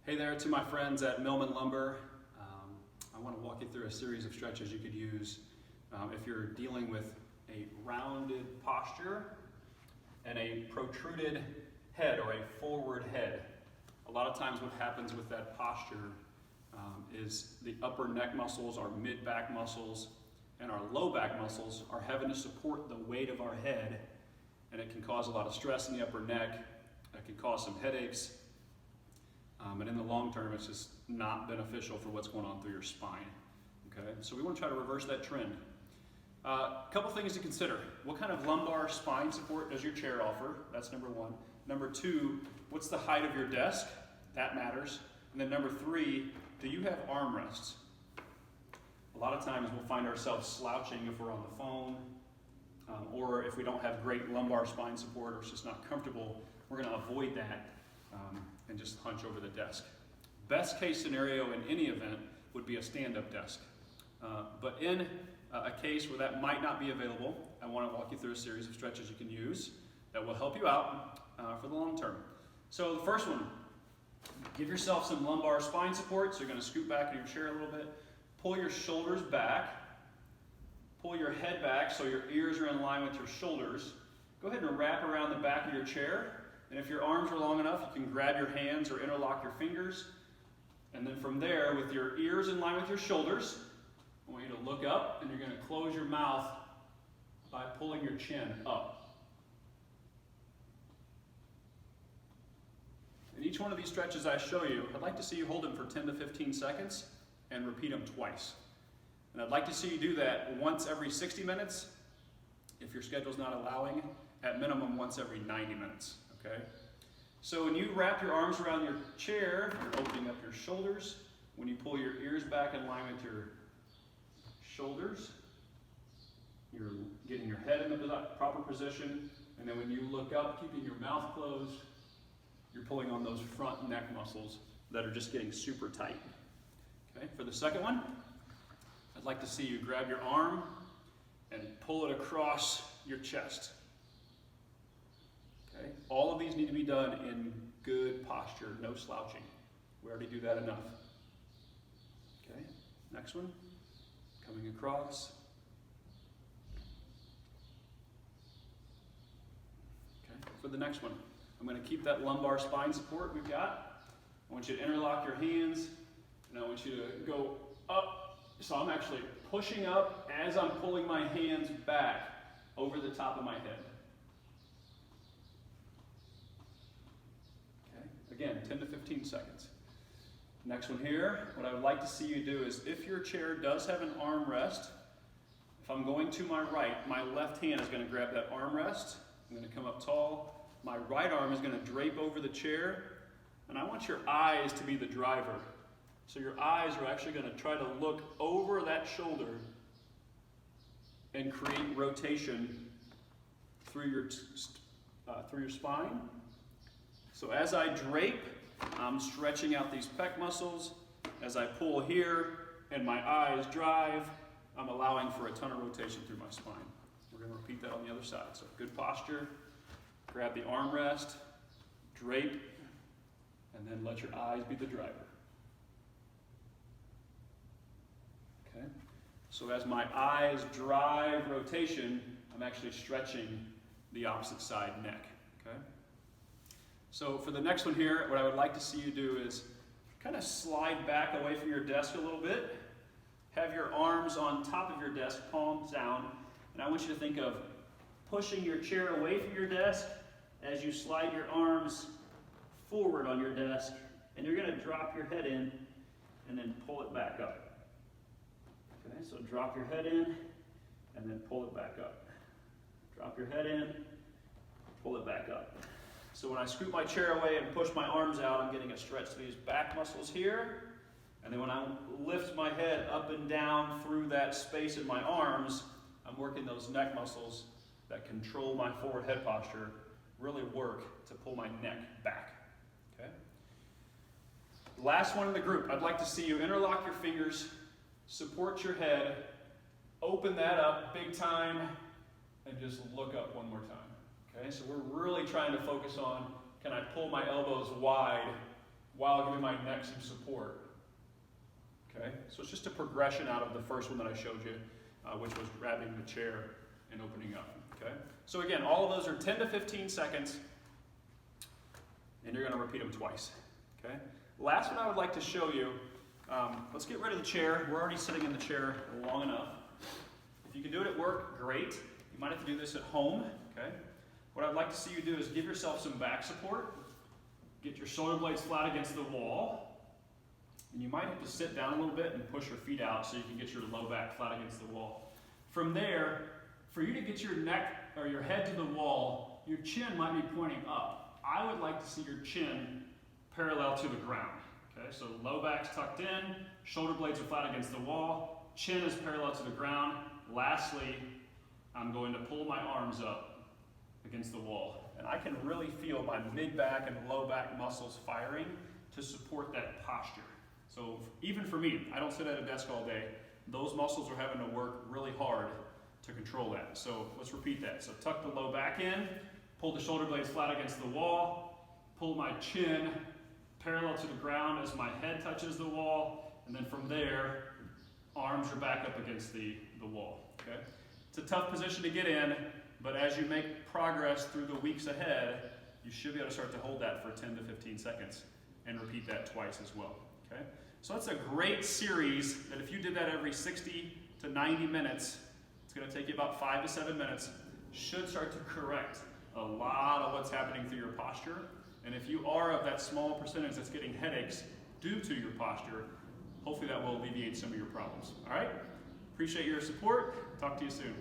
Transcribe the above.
Hey there to my friends at Millman Lumber. I want to walk you through a series of stretches you could use if you're dealing with a rounded posture and a protruded head or a forward head. A lot of times what happens with that posture is the upper neck muscles, our mid-back muscles, and our low back muscles are having to support the weight of our head, and it can cause a lot of stress in the upper neck. It can cause some headaches. And in the long term, it's just not beneficial for what's going on through your spine. Okay, so we want to try to reverse that trend. A couple things to consider. What kind of lumbar spine support does your chair offer? That's number one. Number two, what's the height of your desk? That matters. And then number three, do you have armrests? A lot of times we'll find ourselves slouching if we're on the phone, or if we don't have great lumbar spine support or it's just not comfortable, we're going to avoid that. And just hunch over the desk. Best case scenario in any event would be a stand-up desk. But in a case where that might not be available, I want to walk you through a series of stretches you can use that will help you out for the long term. So the first one, give yourself some lumbar spine support. So you're going to scoot back in your chair a little bit. Pull your shoulders back. Pull your head back so your ears are in line with your shoulders. Go ahead and wrap around the back of your chair. And if your arms are long enough, you can grab your hands or interlock your fingers. And then from there, with your ears in line with your shoulders, I want you to look up, and you're going to close your mouth by pulling your chin up. In each one of these stretches I show you, I'd like to see you hold them for 10 to 15 seconds and repeat them twice. And I'd like to see you do that once every 60 minutes, if your schedule's not allowing, at minimum once every 90 minutes. Okay? So when you wrap your arms around your chair, you're opening up your shoulders. When you pull your ears back in line with your shoulders, you're getting your head in the proper position. And then when you look up, keeping your mouth closed, you're pulling on those front neck muscles that are just getting super tight. Okay? For the second one, I'd like to see you grab your arm and pull it across your chest. Okay. All of these need to be done in good posture, no slouching. We already do that enough. Okay, next one, coming across. Okay, for the next one, I'm going to keep that lumbar spine support we've got. I want you to interlock your hands, and I want you to go up. So I'm actually pushing up as I'm pulling my hands back over the top of my head. Again, 10 to 15 seconds. Next one here, what I would like to see you do is if your chair does have an armrest, if I'm going to my right, my left hand is going to grab that armrest. I'm going to come up tall. My right arm is going to drape over the chair, and I want your eyes to be the driver. So your eyes are actually going to try to look over that shoulder and create rotation through your spine. So as I drape, I'm stretching out these pec muscles. As I pull here and my eyes drive, I'm allowing for a ton of rotation through my spine. We're going to repeat that on the other side. So good posture, grab the armrest, drape, and then let your eyes be the driver. Okay? So as my eyes drive rotation, I'm actually stretching the opposite side neck. Okay? So for the next one here, what I would like to see you do is kind of slide back away from your desk a little bit. Have your arms on top of your desk, palms down. And I want you to think of pushing your chair away from your desk as you slide your arms forward on your desk. And you're going to drop your head in and then pull it back up. Okay, so drop your head in and then pull it back up. Drop your head in, pull it back up. So when I scoot my chair away and push my arms out, I'm getting a stretch to these back muscles here. And then when I lift my head up and down through that space in my arms, I'm working those neck muscles that control my forward head posture, really work to pull my neck back. Okay? Last one in the group, I'd like to see you interlock your fingers, support your head, open that up big time, and just look up one more time. Okay, so we're really trying to focus on, can I pull my elbows wide while giving my neck some support. Okay, so it's just a progression out of the first one that I showed you, which was grabbing the chair and opening up. Okay, so again, all of those are 10 to 15 seconds, and you're going to repeat them twice. Okay, last one I would like to show you. Let's get rid of the chair. We're already sitting in the chair long enough. If you can do it at work, great. You might have to do this at home. Okay, what I'd like to see you do is give yourself some back support. Get your shoulder blades flat against the wall. And you might have to sit down a little bit and push your feet out so you can get your low back flat against the wall. From there, for you to get your neck or your head to the wall, your chin might be pointing up. I would like to see your chin parallel to the ground. Okay, so low back's tucked in, shoulder blades are flat against the wall, chin is parallel to the ground. Lastly, I'm going to pull my arms up against the wall. And I can really feel my mid-back and low back muscles firing to support that posture. So even for me, I don't sit at a desk all day. Those muscles are having to work really hard to control that. So let's repeat that. So tuck the low back in, pull the shoulder blades flat against the wall, pull my chin parallel to the ground as my head touches the wall, and then from there, arms are back up against the wall. Okay? It's a tough position to get in, but as you make progress through the weeks ahead, you should be able to start to hold that for 10 to 15 seconds and repeat that twice as well. Okay? So that's a great series that if you did that every 60 to 90 minutes, it's going to take you about 5 to 7 minutes, should start to correct a lot of what's happening through your posture. And if you are of that small percentage that's getting headaches due to your posture, hopefully that will alleviate some of your problems. All right? Appreciate your support. Talk to you soon.